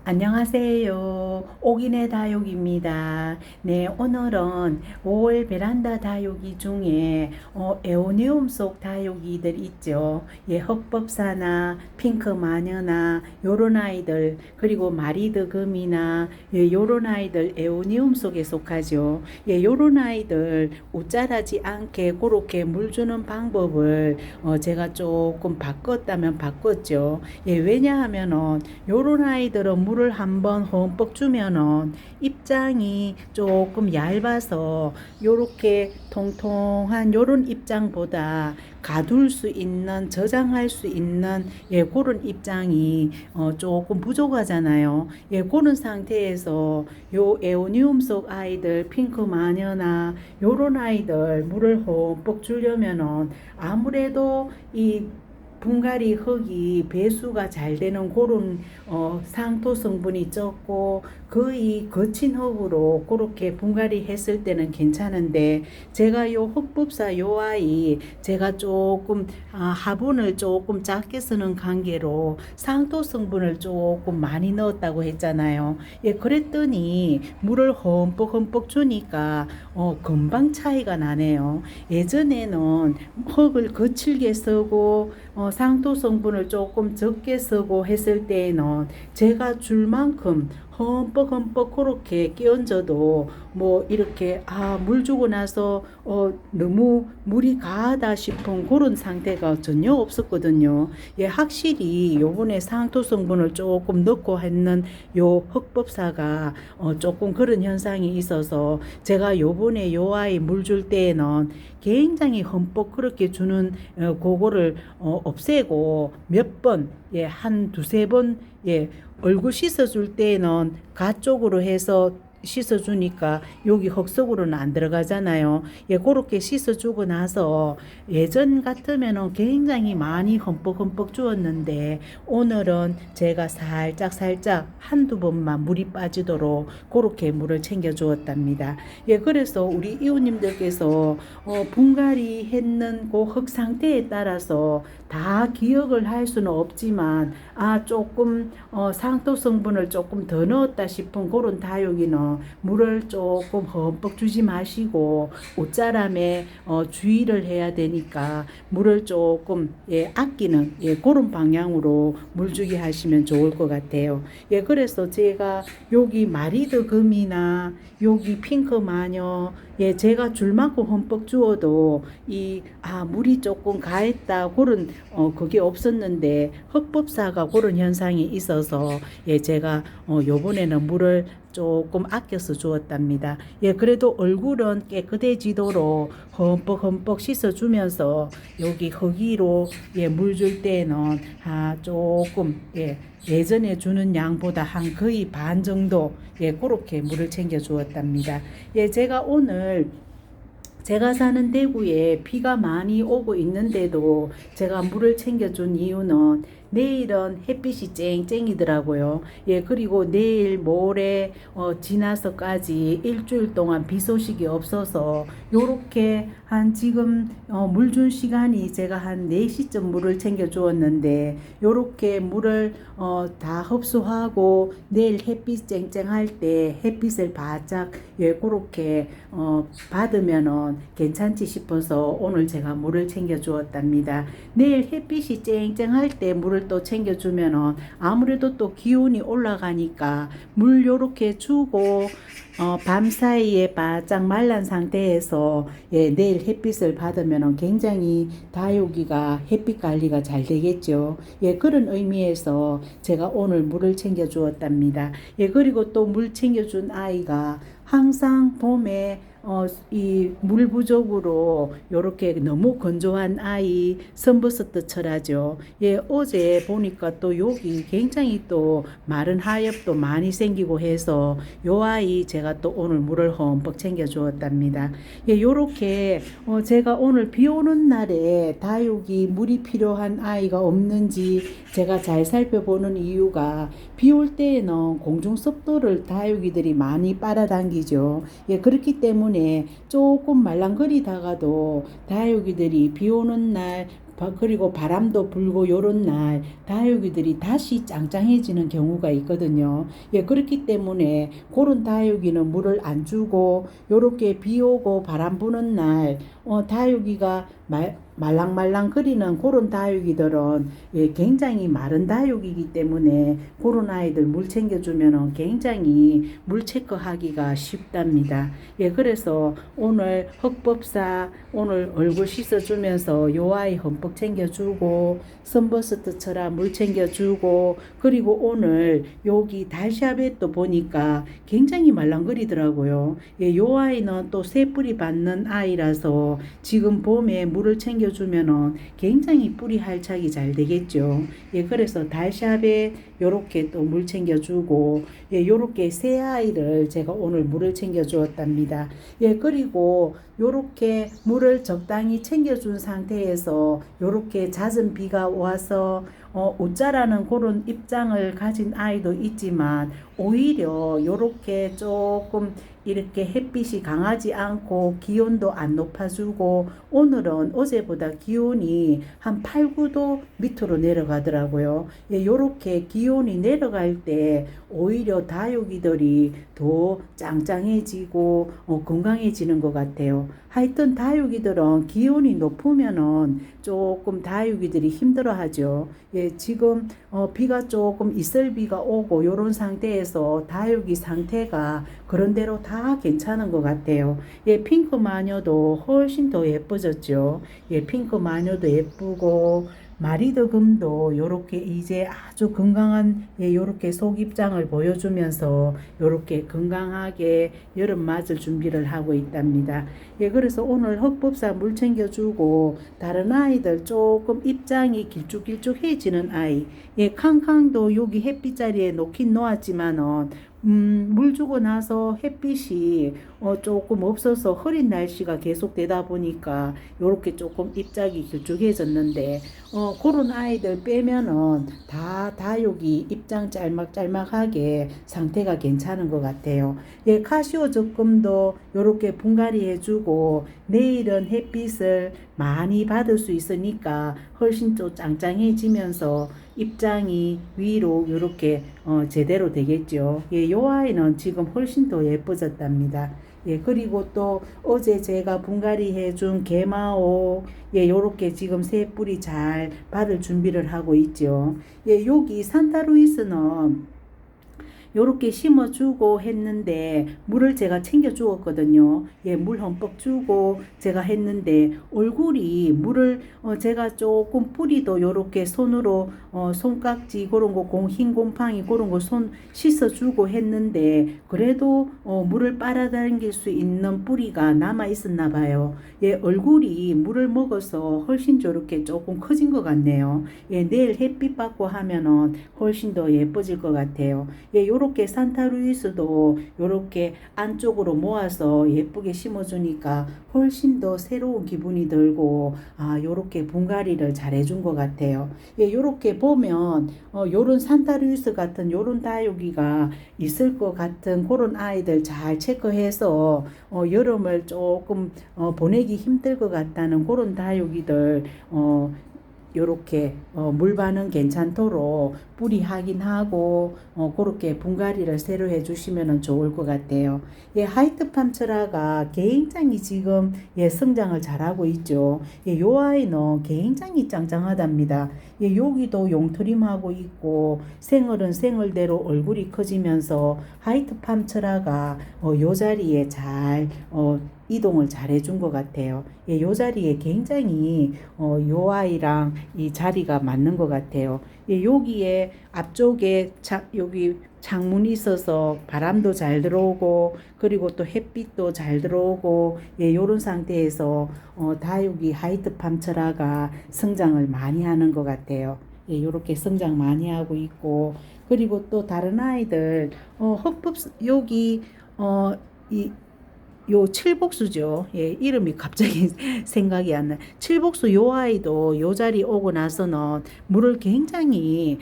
안녕하세요. 옥인의 다육입니다. 네, 오늘은 5월 베란다 다육이 중에 에오니움 속 다육이들 있죠. 예, 흑법사나 핑크 마녀나 요런 아이들, 그리고 마리드 금이나 예, 요런 아이들 에오니움 속에 속하죠. 예, 요런 아이들 웃자라지 않게 그렇게 물 주는 방법을 제가 조금 바꿨다면 바꿨죠. 예, 왜냐하면은 요런 아이들은 물을 한번 흠뻑 주면은 입장이 조금 얇아서 요렇게 통통한 요런 입장보다 가둘 수 있는, 저장할 수 있는 예, 그런 입장이 조금 부족하잖아요. 예, 그런 상태에서 요 에오니움 속 아이들, 핑크 마녀나 요런 아이들 물을 흠뻑 주려면은 아무래도 이 분갈이 흙이 배수가 잘 되는 그런 상토 성분이 적고 거의 거친 흙으로 그렇게 분갈이 했을 때는 괜찮은데, 제가 요 흙법사 요 아이 제가 조금 화분을 조금 작게 쓰는 관계로 상토 성분을 조금 많이 넣었다고 했잖아요. 예, 그랬더니 물을 흠뻑 주니까 금방 차이가 나네요. 예전에는 흙을 거칠게 쓰고 상토 성분을 조금 적게 쓰고 했을 때에는 제가 줄 만큼 흠뻑 그렇게 끼얹어도 뭐 이렇게 물 주고 나서 너무 물이 가하다 싶은 그런 상태가 전혀 없었거든요. 예, 확실히 요번에 상토 성분을 조금 넣고 했는 요 흑법사가 조금 그런 현상이 있어서 제가 요번에 요 아이 물 줄 때에는 굉장히 흠뻑 그렇게 주는 그거를 없애고 몇 번, 예, 한 두세 번, 예, 얼굴 씻어줄 때에는 가쪽으로 해서 씻어주니까 여기 흙 속으로는 안 들어가잖아요. 예, 그렇게 씻어주고 나서 예전 같으면은 굉장히 많이 흠뻑 주었는데 오늘은 제가 살짝 한두 번만 물이 빠지도록 그렇게 물을 챙겨 주었답니다. 예, 그래서 우리 이웃님들께서 분갈이 했는 그 흙 상태에 따라서 다 기억을 할 수는 없지만 조금 상토 성분을 조금 더 넣었다 싶은 그런 다육이는 물을 조금 흠뻑 주지 마시고 옷자람에 주의를 해야 되니까 물을 조금 예, 아끼는 예, 그런 방향으로 물 주기 하시면 좋을 것 같아요. 예, 그래서 제가 여기 마리드 금이나 여기 핑크 마녀, 예, 제가 줄 만큼 흠뻑 주어도 물이 조금 가했다 그런 그게 없었는데 흑법사가 그런 현상이 있어서 예, 제가 요번에는 물을 조금 아껴서 주었답니다. 예, 그래도 얼굴은 깨끗해지도록 흠뻑 씻어주면서 여기 흙위로 예, 물 줄 때는 조금 예, 예전에 주는 양보다 한 거의 반 정도 예, 그렇게 물을 챙겨 주었답니다. 예, 제가 사는 대구에 비가 많이 오고 있는데도 제가 물을 챙겨준 이유는 내일은 햇빛이 쨍쨍이더라고요. 예, 그리고 내일 모레 지나서까지 일주일 동안 비 소식이 없어서 요렇게 한 지금 물 준 시간이 제가 한 4시쯤 물을 챙겨 주었는데 요렇게 물을 다 흡수하고 내일 햇빛 쨍쨍할 때 햇빛을 바짝 예, 그렇게 받으면은 괜찮지 싶어서 오늘 제가 물을 챙겨 주었답니다. 내일 햇빛이 쨍쨍할 때 물을 또 챙겨 주면은 아무래도 또 기온이 올라가니까 물 요렇게 주고 밤 사이에 바짝 말란 상태에서 예, 내일 햇빛을 받으면 굉장히 다육이가 햇빛 관리가 잘 되겠죠. 예, 그런 의미에서 제가 오늘 물을 챙겨 주었답니다. 예, 그리고 또 물 챙겨 준 아이가 항상 봄에 이 물 부족으로 요렇게 너무 건조한 아이 선버스트 철하죠. 예, 어제 보니까 또 여기 굉장히 또 마른 하엽도 많이 생기고 해서 요 아이 제가 또 오늘 물을 흠뻑 챙겨 주었답니다. 예, 요렇게 제가 오늘 비 오는 날에 다육이 물이 필요한 아이가 없는지 제가 잘 살펴보는 이유가 비 올 때에는 공중 습도를 다육이들이 많이 빨아당기죠. 예, 그렇기 때문에 조금 말랑거리다가도 다육이들이 비 오는 날 그리고 바람도 불고 요런 날 다육이들이 다시 짱짱해지는 경우가 있거든요. 예, 그렇기 때문에 그런 다육이는 물을 안 주고 요렇게 비 오고 바람 부는 날 다육이가 말랑말랑 거리는 그런 다육이들은 예, 굉장히 마른 다육이기 때문에 그런 아이들 물 챙겨주면 굉장히 물 체크하기가 쉽답니다. 예, 그래서 오늘 흑법사 오늘 얼굴 씻어주면서 요 아이 흠뻑 챙겨주고 선버스트처럼 물 챙겨주고 그리고 오늘 여기 달샤벳도 보니까 굉장히 말랑거리더라고요. 예, 요 아이는 또 새뿌리 받는 아이라서 지금 봄에 물을 챙겨주면은 굉장히 뿌리 활착이 잘 되겠죠. 예, 그래서 달샤벳 요렇게 또 물 챙겨주고 예, 요렇게 새 아이를 제가 오늘 물을 챙겨주었답니다. 예, 그리고 요렇게 물을 적당히 챙겨준 상태에서 요렇게 잦은 비가 와서 웃자라는 그런 입장을 가진 아이도 있지만 오히려 요렇게 조금 이렇게 햇빛이 강하지 않고 기온도 안 높아주고 오늘은 어제보다 기온이 한 8, 9도 밑으로 내려가더라고요. 예, 요렇게 기온이 내려갈 때 오히려 다육이들이 더 짱짱해지고 건강해지는 것 같아요. 하여튼 다육이들은 기온이 높으면은 조금 다육이들이 힘들어하죠. 예, 지금 비가 조금 이슬비가 오고 요런 상태에서 다육이 상태가 그런대로 다 괜찮은 것 같아요. 예, 핑크 마녀도 훨씬 더 예뻐졌죠. 예, 핑크 마녀도 예쁘고 마리드금도 요렇게 이제 아주 건강한 예, 요렇게 속입장을 보여주면서 요렇게 건강하게 여름 맞을 준비를 하고 있답니다. 예, 그래서 오늘 흑법사 물 챙겨주고 다른 아이들 조금 입장이 길쭉길쭉해지는 아이 예, 캉캉도 여기 햇빛 자리에 놓긴 놓았지만은 물 주고 나서 햇빛이 조금 없어서 흐린 날씨가 계속 되다 보니까 요렇게 조금 입장이 길쭉해졌는데 그런 아이들 빼면은 다 다육이 입장 짤막짤막하게 상태가 괜찮은 것 같아요. 예, 카시오 적금도 요렇게 분갈이 해주고 내일은 햇빛을 많이 받을 수 있으니까 훨씬 또 짱짱해지면서 입장이 위로 이렇게 제대로 되겠죠. 예, 요 아이는 지금 훨씬 더 예뻐졌답니다. 예, 그리고 또 어제 제가 분갈이 해준 개마오 예, 요렇게 지금 새 뿌리 잘 받을 준비를 하고 있죠. 예, 여기 산타루이스는 요렇게 심어주고 했는데 물을 제가 챙겨 주었거든요. 예, 물 흠뻑 주고 제가 했는데 얼굴이 물을 제가 조금 뿌리도 요렇게 손으로 손깍지 그런 거 흰 곰팡이 그런 거 손 씻어주고 했는데 그래도 물을 빨아당길 수 있는 뿌리가 남아 있었나 봐요. 예, 얼굴이 물을 먹어서 훨씬 저렇게 조금 커진 것 같네요. 예, 내일 햇빛 받고 하면은 훨씬 더 예뻐질 것 같아요. 예, 요렇게 산타루이스도 요렇게 안쪽으로 모아서 예쁘게 심어주니까 훨씬 더 새로운 기분이 들고 요렇게 분갈이를 잘 해준 것 같아요. 예, 요렇게 보면 요런 산타루이스 같은 요런 다육이가 있을 것 같은 그런 아이들 잘 체크해서 여름을 조금 보내기 힘들 것 같다는 그런 다육이들 요렇게 물 반응 괜찮도록 뿌리 확인하고 그렇게 분갈이를 새로 해주시면 좋을 것 같아요. 예, 하이트 팜츠라가 굉장히 지금 예, 성장을 잘하고 있죠. 예, 요 아이는 굉장히 짱짱하답니다. 예, 여기도 용트림하고 있고 생얼은 생얼대로 얼굴이 커지면서 하이트 팜츠라가 요 자리에 잘 이동을 잘 해준 것 같아요. 예, 요 자리에 굉장히 요 아이랑 이 자리가 맞는 것 같아요. 예, 여기에 앞쪽에 여기 창문이 있어서 바람도 잘 들어오고 그리고 또 햇빛도 잘 들어오고 예, 요런 상태에서 다육이 하이트 팜처라가 성장을 많이 하는 것 같아요. 예, 요렇게 성장 많이 하고 있고 그리고 또 다른 아이들 흑법 여기 이 요 칠복수죠. 예, 이름이 갑자기 생각이 안 나. 칠복수 요 아이도 요 자리 오고 나서는 물을 굉장히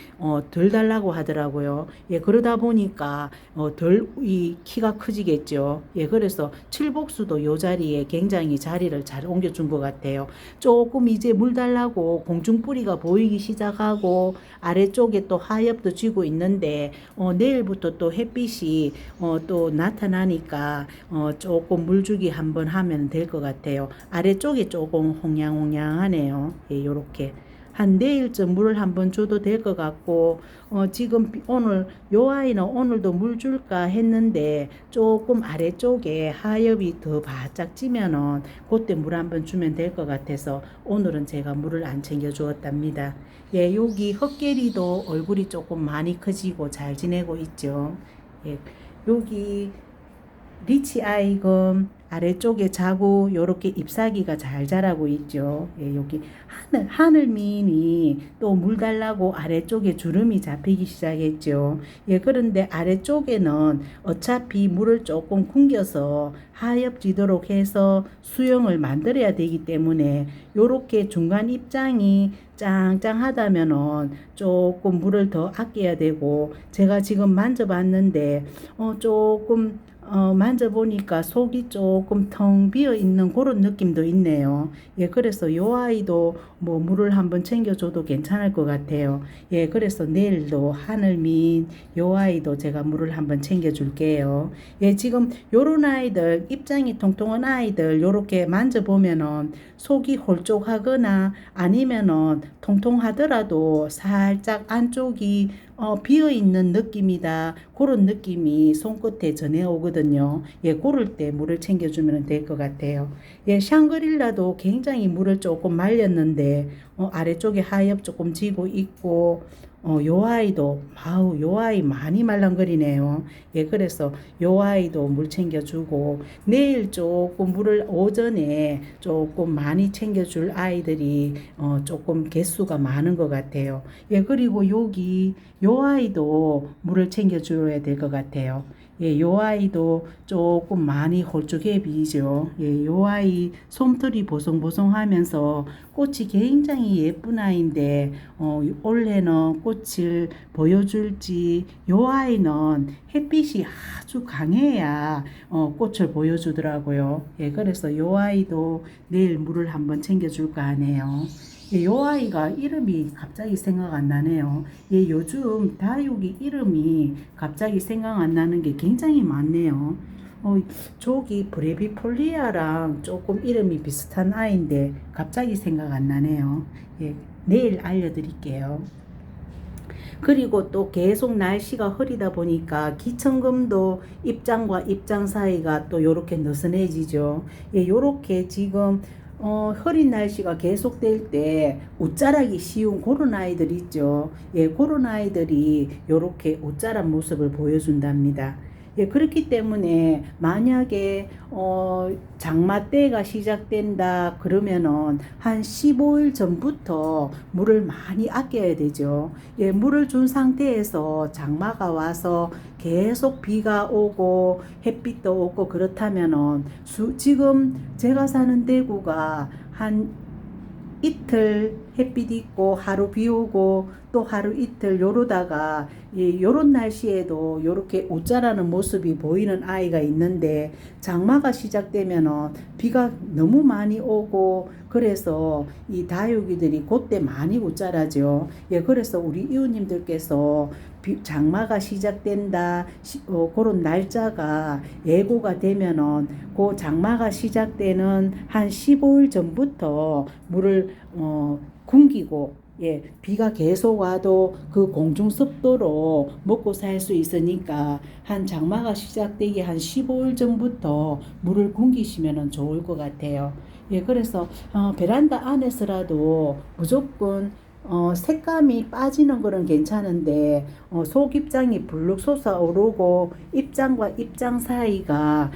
덜 달라고 하더라고요. 예, 그러다 보니까 덜 이 키가 커지겠죠. 예, 그래서 칠복수도 요 자리에 굉장히 자리를 잘 옮겨준 것 같아요. 조금 이제 물 달라고 공중뿌리가 보이기 시작하고 아래쪽에 또 하엽도 지고 있는데 내일부터 또 햇빛이 또 나타나니까 조금 물주기 한번 하면 될 것 같아요. 아래쪽이 조금 홍양홍양하네요. 예, 요렇게. 한 내일쯤 물을 한번 줘도 될 것 같고 지금 오늘 요 아이는 오늘도 물 줄까 했는데 조금 아래쪽에 하엽이 더 바짝 찌면은 그때 물 한번 주면 될 것 같아서 오늘은 제가 물을 안 챙겨 주었답니다. 예, 여기 헛개리도 얼굴이 조금 많이 커지고 잘 지내고 있죠. 예, 여기 리치 아이금 아래쪽에 자고 요렇게 잎사귀가 잘 자라고 있죠. 예, 여기 하늘민이 또 물 달라고 아래쪽에 주름이 잡히기 시작했죠. 예, 그런데 아래쪽에는 어차피 물을 조금 굶겨서 하엽지도록 해서 수영을 만들어야 되기 때문에 요렇게 중간 입장이 짱짱하다면은 조금 물을 더 아껴야 되고 제가 지금 만져봤는데 조금 만져보니까 속이 조금 텅 비어 있는 그런 느낌도 있네요. 예, 그래서 요 아이도 뭐 물을 한번 챙겨줘도 괜찮을 것 같아요. 예, 그래서 내일도 하늘민 요 아이도 제가 물을 한번 챙겨줄게요. 예, 지금 요런 아이들, 입장이 통통한 아이들 요렇게 만져보면은 속이 홀쭉하거나 아니면은 통통하더라도 살짝 안쪽이 비어있는 느낌이다. 그런 느낌이 손끝에 전해오거든요. 예, 고를 때 물을 챙겨주면 될 것 같아요. 예, 샹그릴라도 굉장히 물을 조금 말렸는데, 아래쪽에 하엽 조금 지고 있고, 요 아이도, 요 아이 많이 말랑거리네요. 예, 그래서 요 아이도 물 챙겨주고, 내일 조금 물을 오전에 조금 많이 챙겨줄 아이들이, 조금 개수가 많은 것 같아요. 예, 그리고 여기, 요 아이도 물을 챙겨줘야 될 것 같아요. 예, 요 아이도 조금 많이 홀쭉해 보이죠. 예, 요 아이 솜털이 보송보송하면서 꽃이 굉장히 예쁜 아이인데 올해는 꽃을 보여줄지 요 아이는 햇빛이 아주 강해야 꽃을 보여주더라고요. 예, 그래서 요 아이도 내일 물을 한번 챙겨줄까 하네요. 예, 요 아이가 이름이 갑자기 생각 안 나네요. 예, 요즘 다육이 이름이 갑자기 생각 안 나는 게 굉장히 많네요. 저기 브레비폴리아랑 조금 이름이 비슷한 아이인데 갑자기 생각 안 나네요. 예, 내일 알려드릴게요. 그리고 또 계속 날씨가 흐리다 보니까 기천금도 입장과 입장 사이가 또 요렇게 느슨해지죠. 예, 요렇게 지금 흐린 날씨가 계속될 때 옷자라기 쉬운 그런 아이들 있죠. 예, 그런 아이들이 요렇게 옷자란 모습을 보여준답니다. 예, 그렇기 때문에 만약에 장마 때가 시작된다 그러면은 한 15일 전부터 물을 많이 아껴야 되죠. 예, 물을 준 상태에서 장마가 와서 계속 비가 오고 햇빛도 오고 그렇다면은 지금 제가 사는 대구가 한 이틀 햇빛 있고 하루 비 오고 또 하루 이틀 요러다가 요런 날씨에도 요렇게 옷자라는 모습이 보이는 아이가 있는데 장마가 시작되면은 비가 너무 많이 오고 그래서 이 다육이들이 그때 많이 옷자라죠. 예, 그래서 우리 이웃님들께서 장마가 시작된다 그런 날짜가 예고가 되면은 그 장마가 시작되는 한 15일 전부터 물을 굶기고 예, 비가 계속 와도 그 공중 습도로 먹고 살 수 있으니까 한 장마가 시작되기 한 15일 전부터 물을 굶기시면 좋을 것 같아요. 예, 그래서 베란다 안에서라도 무조건 색감이 빠지는 거는 괜찮은데 속 입장이 불룩 솟아오르고 입장과 입장 사이가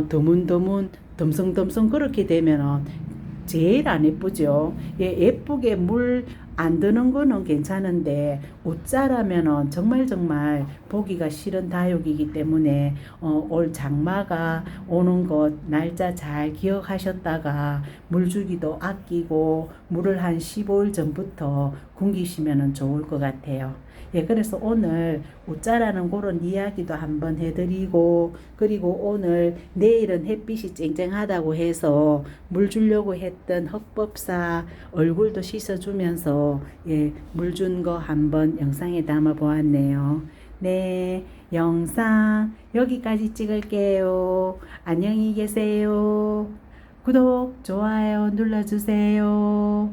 드문드문 덤성덤성 그렇게 되면은 제일 안 예쁘죠. 예, 예쁘게 물 안 드는 거는 괜찮은데 옷자라면은 정말 보기가 싫은 다육이기 때문에 올 장마가 오는 것 날짜 잘 기억하셨다가 물 주기도 아끼고 물을 한 15일 전부터 굶기시면 좋을 것 같아요. 예, 그래서 오늘 옷자라는 그런 이야기도 한번 해드리고, 그리고 오늘 내일은 햇빛이 쨍쨍하다고 해서 물 주려고 했던 흑법사 얼굴도 씻어주면서 예, 물 준 거 한번 영상에 담아 보았네요. 네, 영상 여기까지 찍을게요. 안녕히 계세요. 구독, 좋아요 눌러주세요.